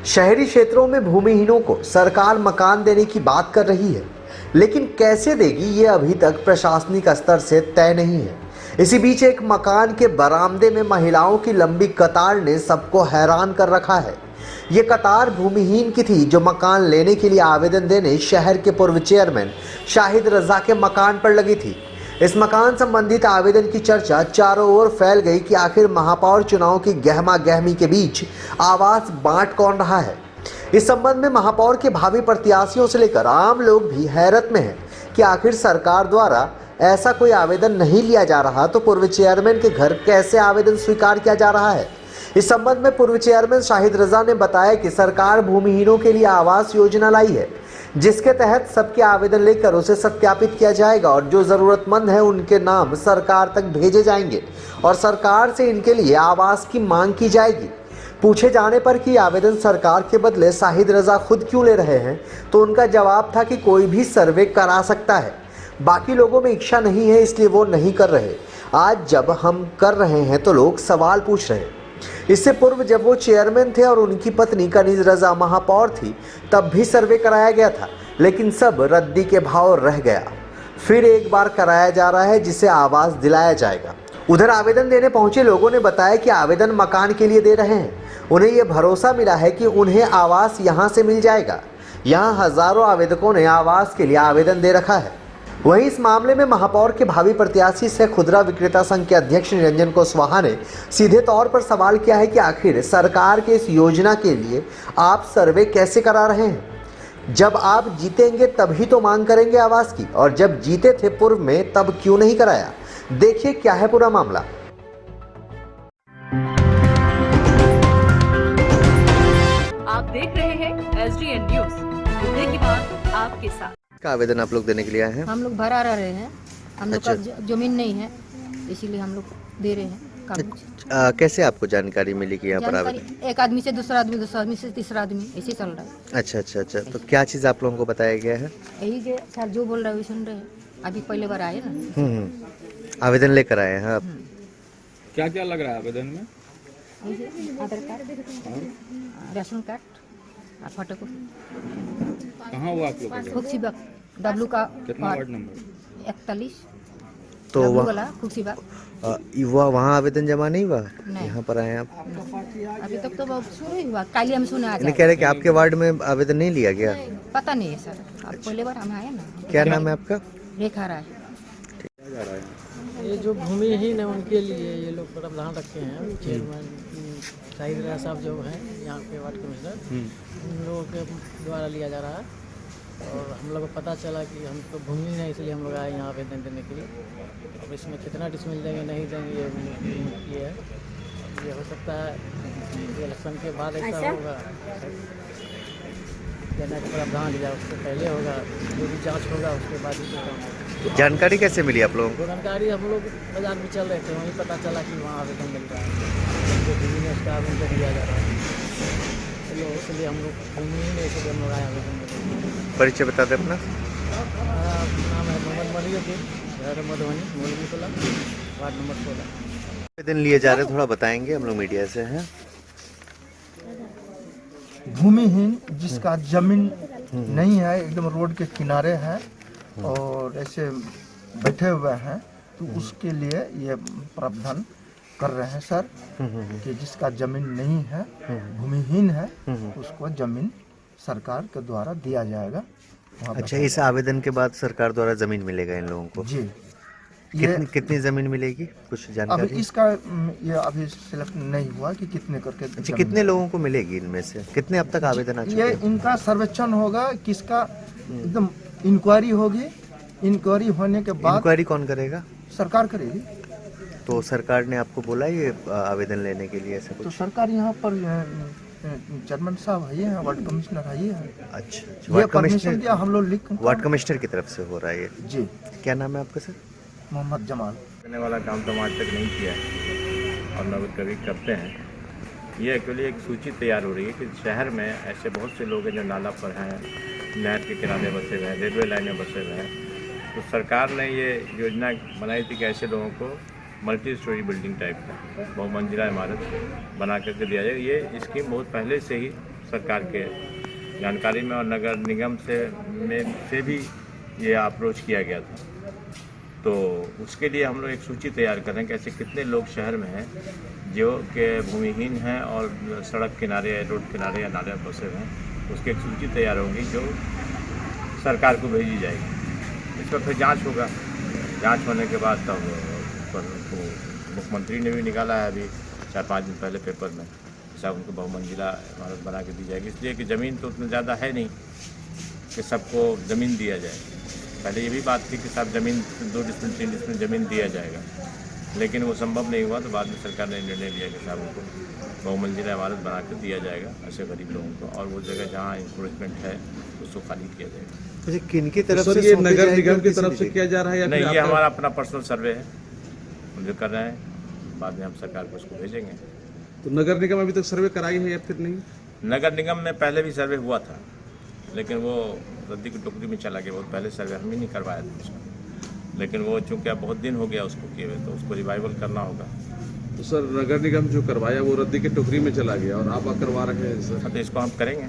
शहरी क्षेत्रों में भूमिहीनों को सरकार मकान देने की बात कर रही है, लेकिन कैसे देगी ये अभी तक प्रशासनिक स्तर से तय नहीं है। इसी बीच एक मकान के बरामदे में महिलाओं की लंबी कतार ने सबको हैरान कर रखा है। ये कतार भूमिहीन की थी जो मकान लेने के लिए आवेदन देने शहर के पूर्व चेयरमैन शाहिद रजा के मकान पर लगी थी। इस मकान संबंधित आवेदन की चर्चा चारों ओर फैल गई कि आखिर महापौर चुनाव की गहमा गहमी के बीच आवास बांट कौन रहा है। इस संबंध में महापौर के भावी प्रत्याशियों से लेकर आम लोग भी हैरत में हैं कि आखिर सरकार द्वारा ऐसा कोई आवेदन नहीं लिया जा रहा तो पूर्व चेयरमैन के घर कैसे आवेदन स्वीकार किया जा रहा है। इस संबंध में पूर्व चेयरमैन शाहिद रजा ने बताया कि सरकार भूमिहीनों के लिए आवास योजना लाई है, जिसके तहत सबके आवेदन लेकर उसे सत्यापित किया जाएगा और जो ज़रूरतमंद है उनके नाम सरकार तक भेजे जाएंगे और सरकार से इनके लिए आवास की मांग की जाएगी। पूछे जाने पर कि आवेदन सरकार के बदले शाहिद रजा खुद क्यों ले रहे हैं, तो उनका जवाब था कि कोई भी सर्वे करा सकता है, बाकी लोगों में इच्छा नहीं है इसलिए वो नहीं कर रहे। आज जब हम कर रहे हैं तो लोग सवाल पूछ रहे हैं। इससे पूर्व जब वो चेयरमैन थे और उनकी पत्नी कनीज रजा महापौर थी तब भी सर्वे कराया गया था, लेकिन सब रद्दी के भाव रह गया। फिर एक बार कराया जा रहा है जिसे आवास दिलाया जाएगा। उधर आवेदन देने पहुंचे लोगों ने बताया कि आवेदन मकान के लिए दे रहे हैं। उन्हें ये भरोसा मिला है कि उन्हें आवास यहाँ से मिल जाएगा। यहाँ हजारों आवेदकों ने आवास के लिए आवेदन दे रखा है। वहीं इस मामले में महापौर के भावी प्रत्याशी से खुदरा विक्रेता संघ के अध्यक्ष निरंजन कुशवाहा ने सीधे तौर पर सवाल किया है कि आखिर सरकार के इस योजना के लिए आप सर्वे कैसे करा रहे हैं। जब आप जीतेंगे तभी तो मांग करेंगे आवास की, और जब जीते थे पूर्व में तब क्यों नहीं कराया। देखिए क्या है पूरा मामला। आप देख रहे हैं SDN न्यूज, मुद्दे की बात आपके साथ। का आवेदन आप लोग देने के लिए आए हैं? हम लोग भरा रहे हैं, हम लोग अच्छा। का जमीन नहीं है, इसीलिए हम लोग दे रहे हैं कागज। कैसे आपको जानकारी मिली कि यहाँ पर आवेदन? जानकारी एक आदमी से दूसरा आदमी, दूसरा आदमी से तीसरा आदमी, ऐसे चल रहा है। अच्छा, तो क्या चीज़ आप लोगों को बताया गया है? यही के सर जो बोल रहे हैं सुन रहे हैं। अभी पहले बार आए ना। आवेदन लेकर आए हैं आप? क्या क्या लग रहा है आवेदन में? आधार कार्ड, राशन कार्ड और फोटो कॉपी। कहाँ हुआ आप लोग का? खुक्सीबाग डब्लू का कितना वार्ड नंबर? 41। तो डब्लू वाला खुक्सीबाग। वहाँ आवेदन जमा नहीं हुआ? नहीं। यहाँ पर आए आप? अभी तक तो बहुत शुरू ही हुआ, कल हम सुने आज। नहीं कह रहे कि आपके वार्ड में आवेदन नहीं लिया गया? पता नहीं है सर, अब पहले बार हम आए ना। क्या नाम है आपका? रेखा राय। ये जो भूमिहीन है उनके लिए ये लोग प्रावधान रखे हैं। चेयरमैन शाहिद रजा साहब जो हैं यहाँ के वार्ड कमिश्नर, उन लोगों के द्वारा लिया जा रहा है। और हम लोग को पता चला कि हम तो भूमिहीन है, इसलिए हम लोग आए यहाँ आवेदन देने के लिए। अब इसमें कितना डिसमिल देंगे नहीं देंगे ये है, ये हो सकता है इलेक्शन के बाद ऐसा होगा, देने का प्रावधान लिया उससे पहले होगा, जो भी जाँच होगा उसके बाद ही होगा। जानकारी कैसे मिली आप लोगों को? जानकारी हम लोग बाजार में चल रहे थे, वहीं पता चला कि वहाँ आवेदन मिल रहा है, जो बिजनेस का आवेदन दिया जा रहा है। इसलिए हम लोग भूमिहीन है, इसलिए हम लोग आए आवेदन देने। परिचय बता दें अपना। नाम है मोहम्मद मलियुद्दीन, घर मधुबनी, मौलवीटोला, वार्ड नंबर 16। आवेदन लिए जा रहे हैं, थोड़ा बताएंगे, हम लोग मीडिया से हैं। भूमिहीन जिसका जमीन नहीं है, एकदम रोड के किनारे है और ऐसे बैठे हुए हैं, तो उसके लिए ये प्रावधान कर रहे हैं सर कि जिसका जमीन नहीं है, भूमिहीन है, उसको जमीन सरकार के द्वारा दिया जाएगा। अच्छा, इस आवेदन के बाद सरकार द्वारा जमीन मिलेगा इन लोगों को? जी। कितनी जमीन मिलेगी, कुछ जानकारी? अभी इसका ये अभी सिलेक्ट नहीं हुआ कि कितने करके। अच्छा, कितने लोगों को मिलेगी इनमें से? कितने अब तक आवेदन आ चुके ये हैं? इनका सर्वेक्षण होगा, किसका एकदम इंक्वायरी होगी। इंक्वायरी होने के बाद इंक्वायरी कौन करेगा? सरकार करेगी। तो सरकार ने आपको बोला ये आवेदन लेने के लिए ऐसा तो कुछ? सरकार यहाँ पर चेयरमैन साहब है, ये वार्ड कमिश्नर है, ये है। अच्छा, ये वार्ड परमिशन कमिश्नर, दिया, हम लोग लिख वार्ड कमिश्नर की तरफ से हो रहा है ये? जी। क्या नाम है आपका सर? मोहम्मद जमाल। करने वाला काम तो हम आज तक नहीं किया है और न कभी करते हैं। ये एक्चुअली एक सूची तैयार हो रही है कि शहर में ऐसे बहुत से लोग हैं जो नाला पर हैं, नहर के किनारे बसे हुए हैं, रेलवे लाइन में बसे हुए हैं। तो सरकार ने ये योजना बनाई थी कि ऐसे लोगों को मल्टी स्टोरी बिल्डिंग टाइप का बहुमंजिला इमारत बना करके दिया जाए। ये स्कीम बहुत पहले से ही सरकार के जानकारी में, और नगर निगम से भी ये अप्रोच किया गया था। तो उसके लिए हम लोग एक सूची तैयार करें कि ऐसे कितने लोग शहर में हैं जो कि भूमिहीन हैं और सड़क किनारे या रोड किनारे या नाले पर बसे हैं। उसकी एक सूची तैयार होगी जो सरकार को भेजी जाएगी। इस पर फिर जांच होगा। जांच होने के बाद तब मुख्यमंत्री ने भी निकाला है अभी 4-5 दिन पहले पेपर में, साहब उनको बहुमंजिला इमारत बना के दी जाएगी, इसलिए कि ज़मीन तो उतना ज़्यादा है नहीं कि सबको ज़मीन दिया जाए। पहले ये भी बात थी कि साहब ज़मीन 2 डिसमिल 3 डिसमिल ज़मीन दिया जाएगा, लेकिन वो संभव नहीं हुआ। तो बाद में सरकार ने निर्णय लिया कि साहब उनको बहुमंजिला इमारत बना के दिया जाएगा ऐसे गरीब लोगों को, और वो जगह जहाँ इंक्रोचमेंट है उसको खाली किया जाएगा। किनकी तरफ सर से ये सौंपी नगर जाएगी निगम और की किसी तरफ से भी किया जा रहा है या नहीं, फिर ये आपका- हमारा अपना पर्सनल सर्वे है, हम जो कर रहे हैं, बाद में हम सरकार को उसको भेजेंगे। तो नगर निगम अभी तक सर्वे कराई है या फिर नहीं? नगर निगम में पहले भी सर्वे हुआ था, लेकिन वो रद्दी की टोकरी में चला गया। बहुत पहले सर्वे हम ही नहीं करवाया था उसका, लेकिन वो चूँकि अब बहुत दिन हो गया उसको किए हुए, तो उसको रिवाइवल करना होगा। तो सर नगर निगम जो करवाया वो रद्दी की टोकरी में चला गया और आप करवा रहे हैं सर। तो इसको हम करेंगे।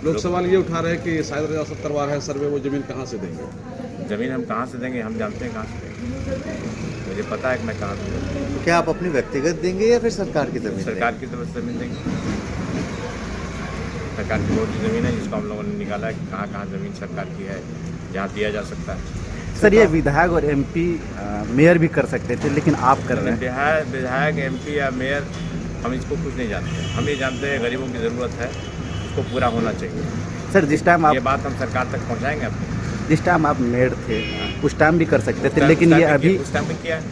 लोग सवाल ये उठा रहे हैं कि शायद रियासत करवा रहे हैं सर्वे, वो जमीन कहाँ से देंगे? ज़मीन हम कहाँ से देंगे, हम जानते हैं कहाँ से देंगे। मुझे पता है कि मैं कहाँ से दूँगा। क्या आप अपनी व्यक्तिगत देंगे या फिर सरकार की जमीन सरकार की तरफ से ज़मीन देंगे। सरकार की बहुत सी ज़मीन है जिसको हम लोगों ने निकाला है कि कहाँ कहाँ ज़मीन सरकार की है जहाँ दिया जा सकता है। सर ये विधायक और एमपी मेयर भी कर सकते थे, लेकिन आप कर रहे हैं। विधायक एमपी या मेयर हम इसको कुछ नहीं जानते हैं। हम ये जानते हैं गरीबों की ज़रूरत है, उसको पूरा होना चाहिए। सर जिस टाइम ये आप बात हम सरकार तक पहुँचाएंगे अपने। जिस टाइम आप मेयर थे उस टाइम भी कर सकते थे, लेकिन ये अभी उस टाइम में किया है,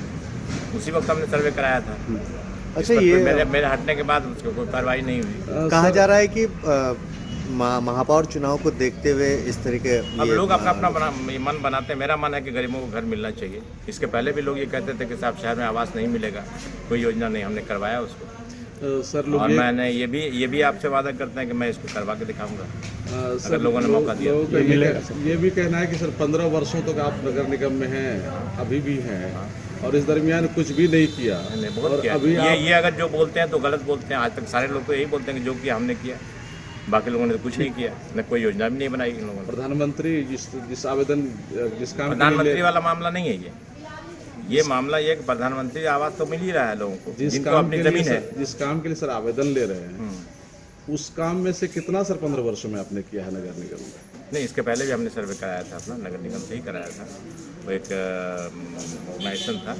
उसी वक्त हमने सर्वे कराया था। अच्छा, ये मेरे हटने के बाद उसको कोई कार्रवाई नहीं हुई। कहा जा रहा है कि महापौर चुनाव को देखते हुए इस तरीके अब लोग अपना अपना मन बनाते हैं। मेरा मन है कि गरीबों को घर मिलना चाहिए। इसके पहले भी लोग ये कहते थे कि साहब शहर में आवास नहीं मिलेगा, कोई योजना नहीं, हमने करवाया उसको। सर लोग और मैंने ये भी आपसे वादा करते हैं कि मैं इसको करवा के दिखाऊंगा अगर लोगों ने मौका दिया। लोगों का ये भी कहना है कि सर 15 वर्षों तक आप नगर निगम में हैं, अभी भी हैं, और इस दरमियान कुछ भी नहीं किया। बहुत किया। अभी ये अगर जो बोलते हैं तो गलत बोलते हैं। आज तक सारे लोग तो यही बोलते हैं कि जो किया हमने किया, बाकी लोगों ने तो कुछ नहीं किया, न कोई योजना भी नहीं बनाई इन लोगों ने। प्रधानमंत्री जिस आवेदन जिस काम के प्रधानमंत्री लिए वाला मामला नहीं है ये मामला ये कि प्रधानमंत्री आवास तो मिल ही रहा है लोगों को जिनको अपनी जमीन है। जिस काम के लिए सर आवेदन ले रहे हैं उस काम में से कितना सर 15 वर्षों में आपने किया है नगर निगम में? नहीं, इसके पहले भी हमने सर्वे कराया था अपना, नगर निगम से ही कराया था। वो एक ऑर्गेनाइजेशन था,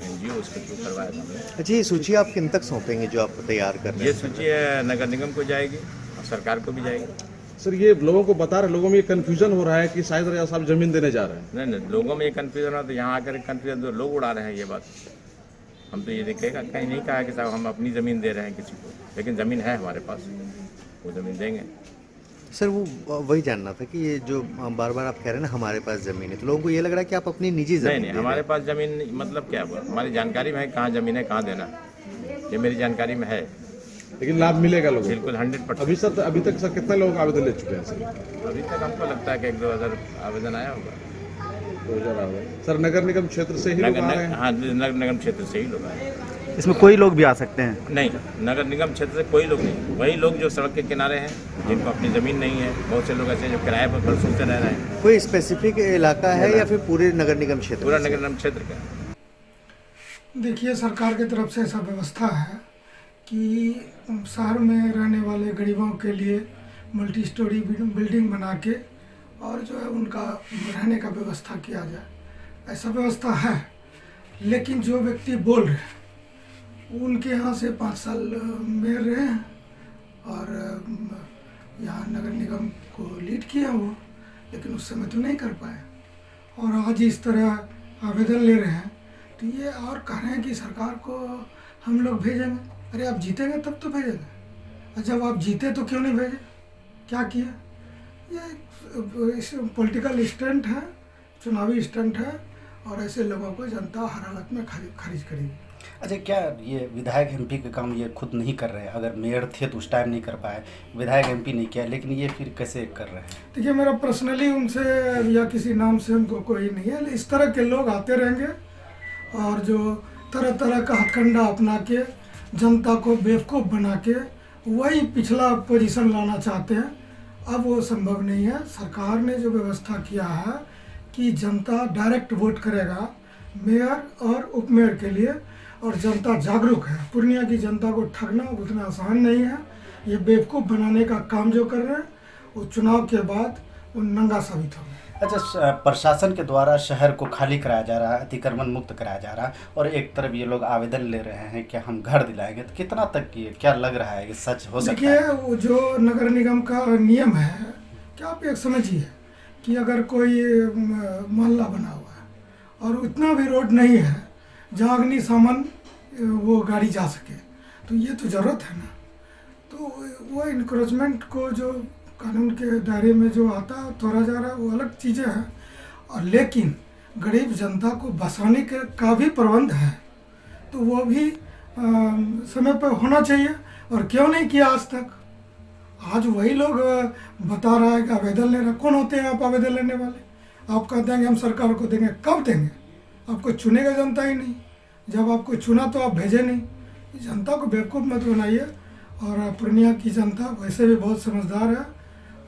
NGO, उसके थ्रू करवाया था हमने। अच्छा, ये सूची आप किन तक सौंपेंगे जो आप तैयार कर रहे ये हैं? सूची नगर निगम को जाएगी और सरकार को भी जाएगी। सर ये लोगों को बता रहे, लोगों में ये कंफ्यूजन हो रहा है कि शायद रियासत साहब जमीन देने जा रहे हैं। नहीं, लोगों में ये कन्फ्यूजन है, तो यहाँ आकर कन्फ्यूजन तो लोग उड़ा रहे हैं ये बात। हम तो ये देखेगा कहीं नहीं कहा कि साहब हम अपनी ज़मीन दे रहे हैं किसी को, लेकिन ज़मीन है हमारे पास, वो ज़मीन देंगे। सर वो वही जानना था कि ये जो बार बार आप कह रहे हैं ना हमारे पास ज़मीन है, तो लोगों को ये लग रहा है कि आप अपनी निजी ज़मीन नहीं, हमारे पास ज़मीन मतलब क्या हुआ, हमारी जानकारी में है कहाँ ज़मीन है, कहाँ देना, ये मेरी जानकारी में है। लेकिन लाभ मिलेगा लोगों को बिल्कुल 100%। अभी तक सर कितने लोग आवेदन ले चुके हैं सर? अभी तक हमको लगता है कि 1-2 हज़ार आवेदन आया होगा। 2000 आवेदन। सर नगर निगम क्षेत्र से ही लोग आ रहे हैं? हाँ, नगर निगम क्षेत्र से ही लोग आए। इसमें कोई लोग भी आ सकते हैं? नहीं, नगर निगम क्षेत्र से कोई लोग नहीं, वही लोग जो सड़क के किनारे हैं, जिनको अपनी ज़मीन नहीं है। बहुत से लोग ऐसे हैं जो किराए पर बरसों से रह रहे हैं। कोई स्पेसिफिक इलाका है या फिर पूरे नगर निगम क्षेत्र? पूरा नगर निगम क्षेत्र का। देखिए, सरकार की तरफ से ऐसा व्यवस्था है कि शहर में रहने वाले गरीबों के लिए मल्टी स्टोरी बिल्डिंग बना के और जो है उनका रहने का व्यवस्था किया जाए, ऐसा व्यवस्था है। लेकिन जो व्यक्ति बोल रहे हैं उनके यहाँ से 5 साल मेयर रहे हैं और यहाँ नगर निगम को लीड किया वो, लेकिन उस समय तो नहीं कर पाए और आज इस तरह आवेदन ले रहे हैं। तो ये और कह रहे हैं कि सरकार को हम लोग भेजेंगे। अरे आप जीतेंगे तब तो भेजेंगे, और जब आप जीते तो क्यों नहीं भेजे? क्या किया? ये पॉलिटिकल स्टंट है, चुनावी स्टंट है, और ऐसे लोगों को जनता हर हालत में खारिज करेगी। अच्छा, क्या ये विधायक एमपी का काम ये खुद नहीं कर रहे हैं? अगर मेयर थे तो उस टाइम नहीं कर पाए, विधायक एमपी नहीं किया, लेकिन ये फिर कैसे कर रहे हैं? देखिए, मेरा पर्सनली उनसे या किसी नाम से हमको कोई नहीं है। इस तरह के लोग आते रहेंगे और जो तरह तरह का हथकंडा अपना के जनता को बेवकूफ़ बना के वही पिछला पोजीशन लाना चाहते हैं। अब वो संभव नहीं है। सरकार ने जो व्यवस्था किया है कि जनता डायरेक्ट वोट करेगा मेयर और उपमेयर के लिए, और जनता जागरूक है। पूर्णिया की जनता को ठगना उतना आसान नहीं है। ये बेवकूफ़ बनाने का काम जो कर रहे हैं वो चुनाव के बाद वो नंगा साबित होगा। अच्छा, प्रशासन के द्वारा शहर को खाली कराया जा रहा है, अतिक्रमण मुक्त कराया जा रहा है, और एक तरफ ये लोग आवेदन ले रहे हैं कि हम घर दिलाएंगे, तो कितना तक ये क्या लग रहा है कि सच हो सकता है? देखिए, वो जो नगर निगम का नियम है, क्या आप एक समझिए कि अगर कोई मोहल्ला बना हुआ है और इतना भी रोड नहीं है जहाँ अग्निशमन वो गाड़ी जा सके, तो ये तो ज़रूरत है ना। तो वो इंक्रोचमेंट को जो कानून के दायरे में जो आता है तोड़ा जा रहा है, वो अलग चीज़ें हैं। और लेकिन गरीब जनता को बसाने का भी प्रबंध है, तो वो भी समय पर होना चाहिए। और क्यों नहीं किया आज तक? आज वही लोग बता रहा है कि आवेदन ले रहे। कौन होते हैं आप आवेदन लेने वाले? आप कहते हैं कि हम सरकार को देंगे। कब देंगे? आपको चुनेगा जनता ही नहीं। जब आपको चुना तो आप भेजे नहीं। जनता को बेवकूफ़ मत बनाइए। और पूर्णिया की जनता वैसे भी बहुत समझदार है,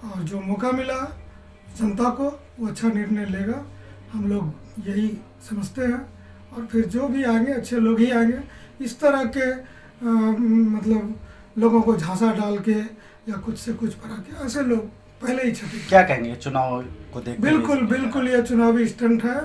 और जो मौका मिला जनता को वो अच्छा निर्णय लेगा, हम लोग यही समझते हैं। और फिर जो भी आएंगे अच्छे लोग ही आएंगे। इस तरह के मतलब लोगों को झांसा डाल के या कुछ से कुछ पढ़ा के ऐसे लोग पहले ही छटे। क्या कहेंगे चुनाव को देखते हुए? बिल्कुल ये चुनावी स्टंट है।